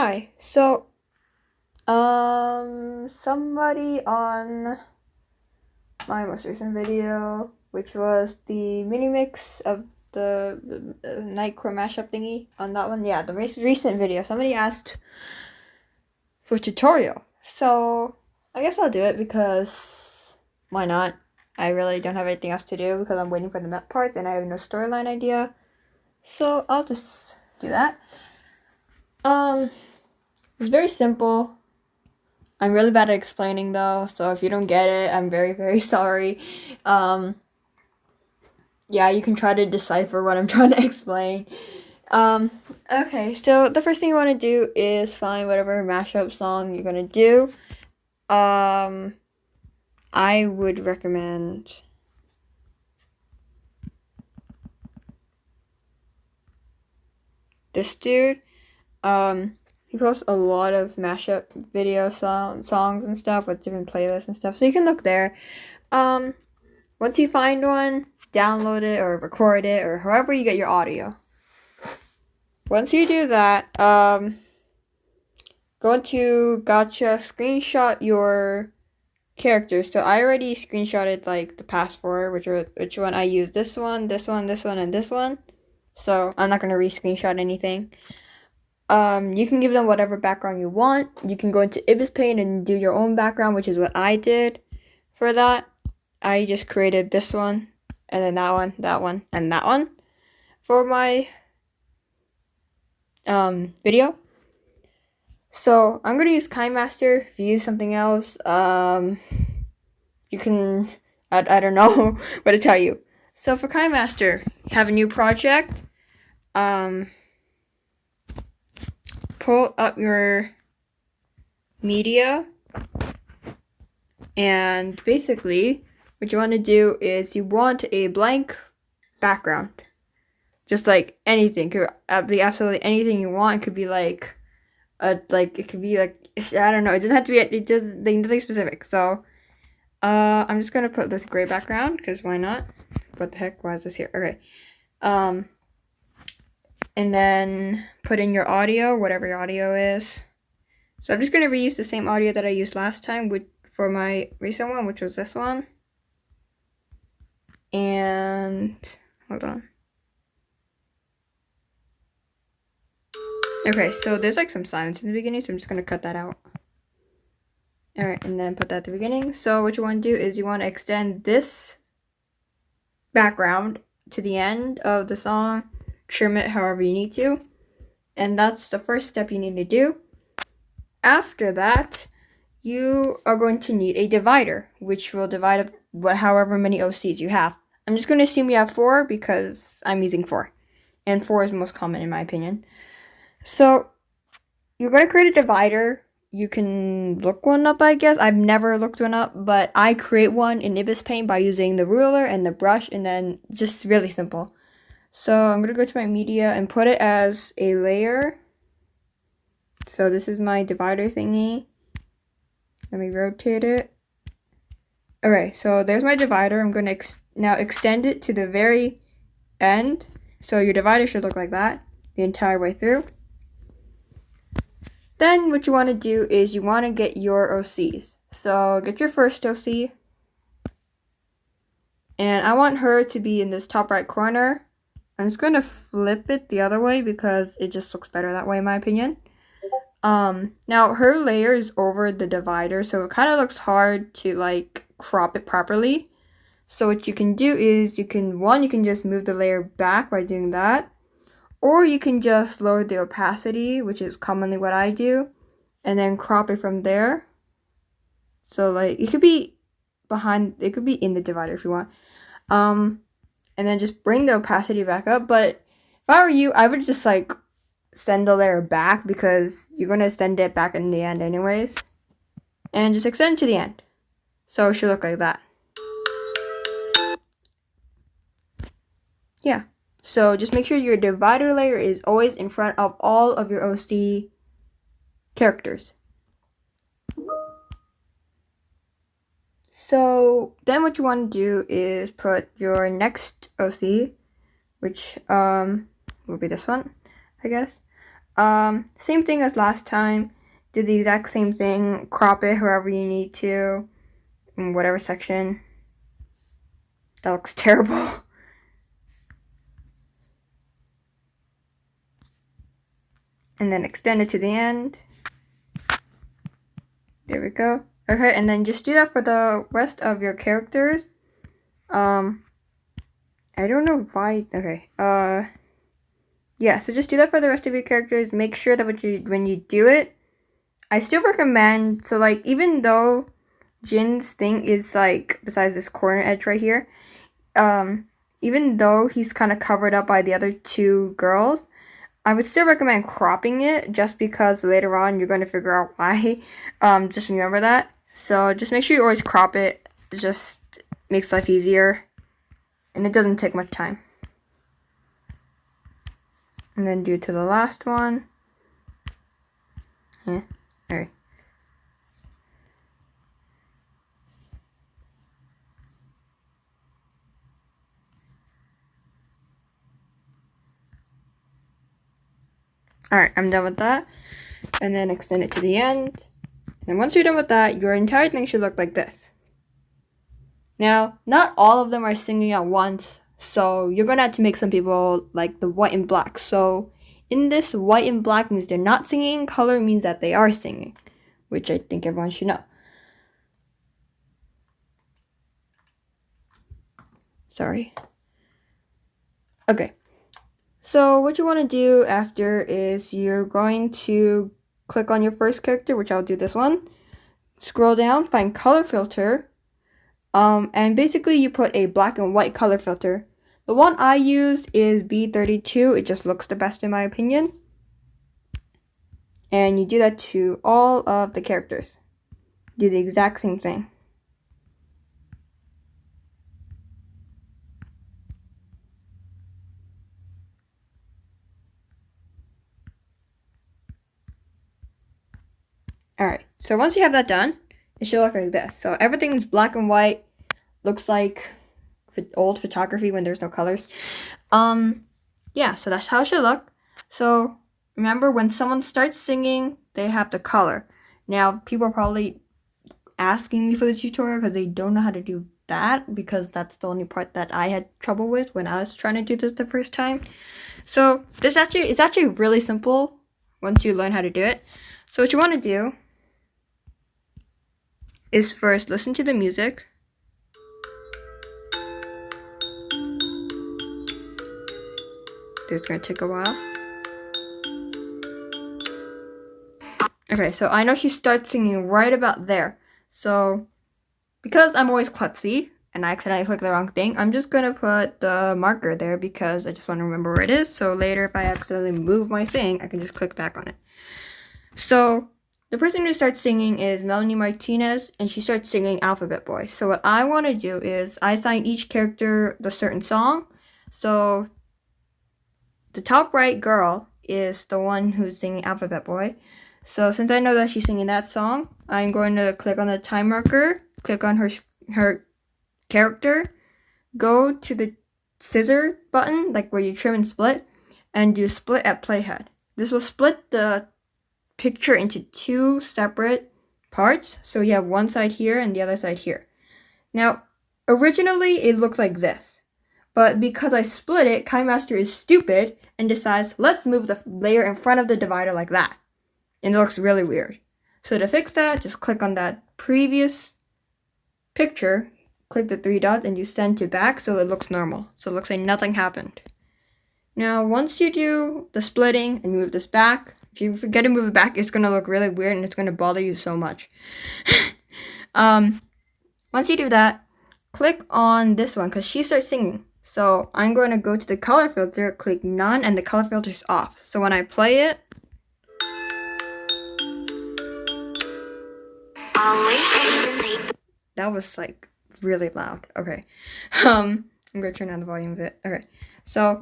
Hi. Somebody on my most recent video, which was the mini mix of the Nightcore mashup thingy, on that one, yeah, the recent video, somebody asked for a tutorial. So I guess I'll do it because why not? I really don't have anything else to do because I'm waiting for the map parts and I have no storyline idea. So I'll just do that. It's very simple. I'm really bad at explaining though, so if you don't get it, I'm very, very sorry. Yeah, you can try to decipher what I'm trying to explain. Okay, so the first thing you want to do is find whatever mashup song you're gonna do. I would recommend this dude. He posts a lot of mashup video songs and stuff with different playlists and stuff, so you can look there. Once you find one, download it or record it or however you get your audio. Once you do that, go to Gacha, screenshot your characters. So I already screenshotted like the past four, which one I used. This one, this one, this one, and this one. So I'm not gonna re-screenshot anything. You can give them whatever background you want. You can go into Ibis Paint and do your own background, which is what I did for that. I just created this one, and then that one, and that one for my video. So I'm gonna use KineMaster. If you use something else, you can, I don't know what to tell you. So for KineMaster, have a new project. Pull up your media, and basically what you want to do is you want a blank background. Just like anything, could be absolutely anything you want. It could be like it could be like, I don't know. It doesn't have to be. It does nothing specific. So, I'm just gonna put this gray background because why not? What the heck? Why is this here? Okay. And then put in your audio, whatever your audio is. So I'm just gonna reuse the same audio that I used last time for my recent one, which was this one. And hold on. Okay, so there's like some silence in the beginning, so I'm just gonna cut that out. Alright, and then put that at the beginning. So what you want to do is you want to extend this background to the end of the song, trim it however you need to, and that's the first step you need to do. After that, you are going to need a divider, which will divide up however many OCs you have. I'm just going to assume you have 4 because I'm using 4, and 4 is most common in my opinion. So you're going to create a divider. You can look one up, I guess. I've never looked one up, but I create one in Ibis Paint by using the ruler and the brush, and then just really simple. So I'm going to go to my media and put it as a layer. So this is my divider thingy. Let me rotate it. Okay, so there's my divider. I'm going to now extend it to the very end. So your divider should look like that the entire way through. Then what you want to do is you want to get your OCs. So get your first OC. And I want her to be in this top right corner. I'm just going to flip it the other way because it just looks better that way in my opinion. Now her layer is over the divider, so it kind of looks hard to like crop it properly. So what you can do is you can just move the layer back by doing that. Or you can just lower the opacity, which is commonly what I do, and then crop it from there. So like it could be in the divider if you want. And then just bring the opacity back up. But if I were you, I would just like send the layer back because you're going to extend it back in the end anyways. And just extend to the end. So it should look like that. Yeah. So just make sure your divider layer is always in front of all of your OC characters. So then what you want to do is put your next OC, which will be this one, I guess. Same thing as last time. Do the exact same thing. Crop it however you need to, in whatever section. That looks terrible. And then extend it to the end. There we go. Okay, and then just do that for the rest of your characters. I don't know why. Okay. Yeah, so just do that for the rest of your characters. Make sure that when you do it, I still recommend, so like, even though Jin's thing is like, besides this corner edge right here, even though he's kind of covered up by the other two girls, I would still recommend cropping it, just because later on you're going to figure out why. Just remember that. So just make sure you always crop it. It just makes life easier, and it doesn't take much time. And then do to the last one. Yeah, alright. Alright, I'm done with that. And then extend it to the end. And once you're done with that, your entire thing should look like this. Now, not all of them are singing at once, so you're going to have to make some people like the white and black. So in this, white and black means they're not singing, color means that they are singing, which I think everyone should know. Sorry. Okay. So what you want to do after is you're going to click on your first character, which I'll do this one. Scroll down, find color filter. And basically you put a black and white color filter. The one I use is B32. It just looks the best in my opinion. And you do that to all of the characters. Do the exact same thing. Alright, so once you have that done, it should look like this. So everything's black and white. Looks like old photography when there's no colors. Yeah, so that's how it should look. So remember, when someone starts singing, they have the color. Now, people are probably asking me for the tutorial because they don't know how to do that, because that's the only part that I had trouble with when I was trying to do this the first time. So it's actually really simple once you learn how to do it. So what you want to do is first listen to the music. This is going to take a while. Okay, so I know she starts singing right about there. So because I'm always klutzy and I accidentally click the wrong thing, I'm just going to put the marker there because I just want to remember where it is. So later, if I accidentally move my thing, I can just click back on it. So the person who starts singing is Melanie Martinez, and she starts singing Alphabet Boy. So what I want to do is I assign each character the certain song. So the top right girl is the one who's singing Alphabet Boy. So since I know that she's singing that song, I'm going to click on the time marker, click on her character, go to the scissor button, like where you trim and split, and do split at playhead. This will split the picture into two separate parts. So you have one side here and the other side here. Now, originally it looked like this, but because I split it, KineMaster is stupid and decides, let's move the layer in front of the divider like that. And it looks really weird. So to fix that, just click on that previous picture, click the three dots, and you send to back so it looks normal. So it looks like nothing happened. Now, once you do the splitting and move this back, if you forget to move it back, it's going to look really weird and it's going to bother you so much. Once you do that, click on this one because she starts singing. So I'm going to go to the color filter, click none, and the color filter is off. So when I play it, that was like really loud. Okay. I'm going to turn down the volume a bit. Okay. So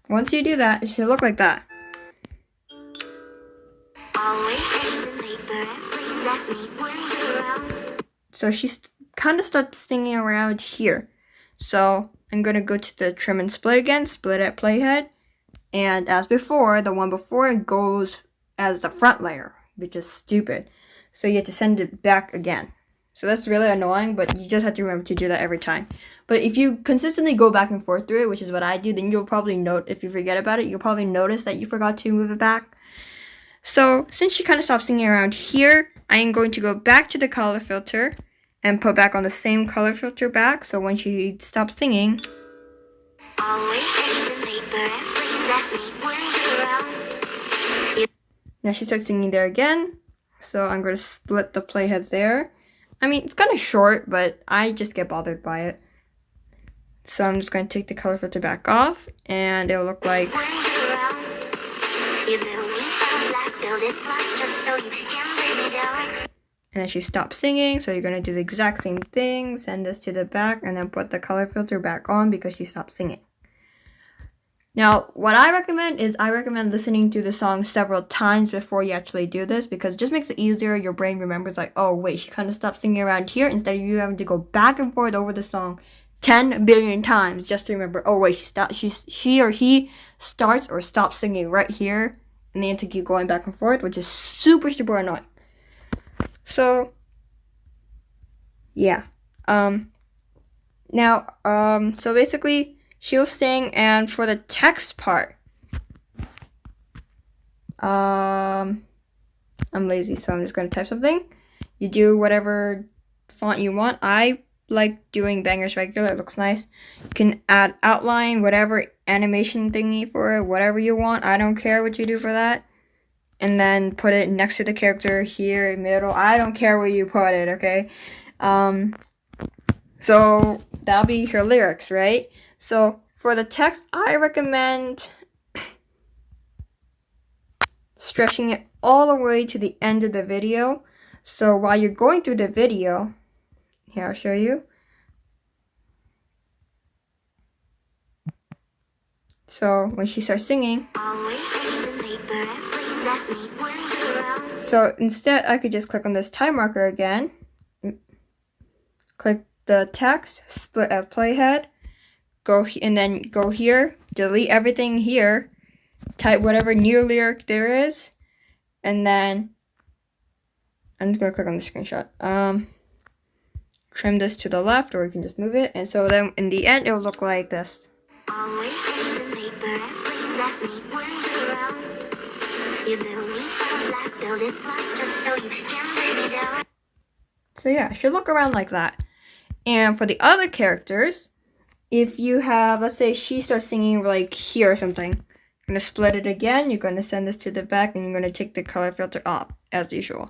once you do that, it should look like that. So she kind of starts singing around here. So I'm going to go to the trim and split again, split at playhead, And as before, the one before goes as the front layer, which is stupid. So you have to send it back again. So that's really annoying, but you just have to remember to do that every time. But if you consistently go back and forth through it, which is what I do, then you'll probably note, if you forget about it, you'll probably notice that you forgot to move it back. So since she kind of stopped singing around here, I am going to go back to the color filter and put back on the same color filter back. So when she stops singing, now she starts singing there again. So I'm going to split the playhead there. I mean, it's kind of short, but I just get bothered by it. So I'm just going to take the color filter back off, and it'll look like... And then she stops singing, so you're going to do the exact same thing, send this to the back, and then put the color filter back on because she stopped singing. Now, what I recommend is listening to the song several times before you actually do this, because it just makes it easier. Your brain remembers like, oh wait, she kind of stopped singing around here, instead of you having to go back and forth over the song 10 billion times just to remember, oh wait, she or he starts or stops singing right here, and they have to keep going back and forth, which is super annoying. So yeah, so basically she'll sing, and for the text part, I'm lazy, so I'm just gonna type something. You do whatever font you want. I like doing Bangers regular, it looks nice. You can add outline, whatever animation thingy for it, whatever you want. I don't care what you do for that. And then put it next to the character here, middle. I don't care where you put it, okay? So that'll be her lyrics, right? So for the text, I recommend stretching it all the way to the end of the video. So while you're going through the video, here, I'll show you. So when she starts singing, so instead I could just click on this time marker again, click the text, split at playhead, and then go here, delete everything here, type whatever new lyric there is, and then I'm just gonna click on the screenshot. Trim this to the left, or you can just move it, and so then in the end it'll look like this. So yeah, it should look around like that. And for the other characters, if you have, let's say she starts singing like here or something, you're going to split it again, you're going to send this to the back, and you're going to take the color filter off, as usual.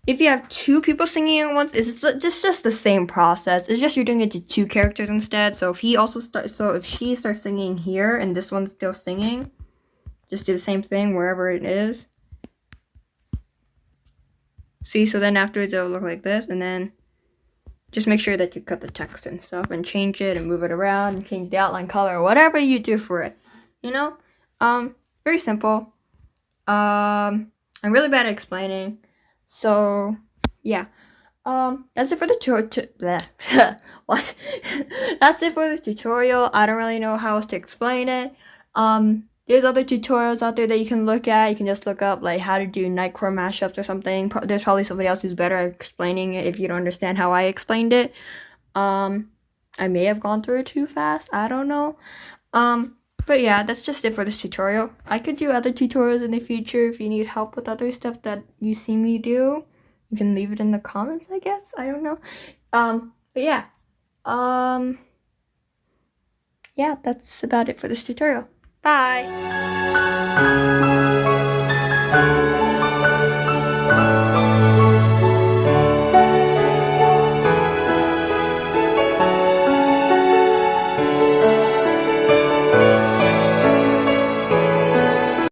If you have two people singing at once, it's just the same process. It's just you're doing it to two characters instead. So if she starts singing here and this one's still singing, just do the same thing wherever it is. See, so then afterwards it'll look like this, and then just make sure that you cut the text and stuff and change it and move it around and change the outline color or whatever you do for it. You know? Very simple. I'm really bad at explaining. So, yeah. That's it for the what? That's it for the tutorial. I don't really know how else to explain it. There's other tutorials out there that you can look at. You can just look up like how to do Nightcore mashups or something. There's probably somebody else who's better at explaining it if you don't understand how I explained it. I may have gone through it too fast. I don't know. But yeah, that's just it for this tutorial. I could do other tutorials in the future. If you need help with other stuff that you see me do, you can leave it in the comments, I guess. I don't know. But yeah. Yeah, that's about it for this tutorial. Bye!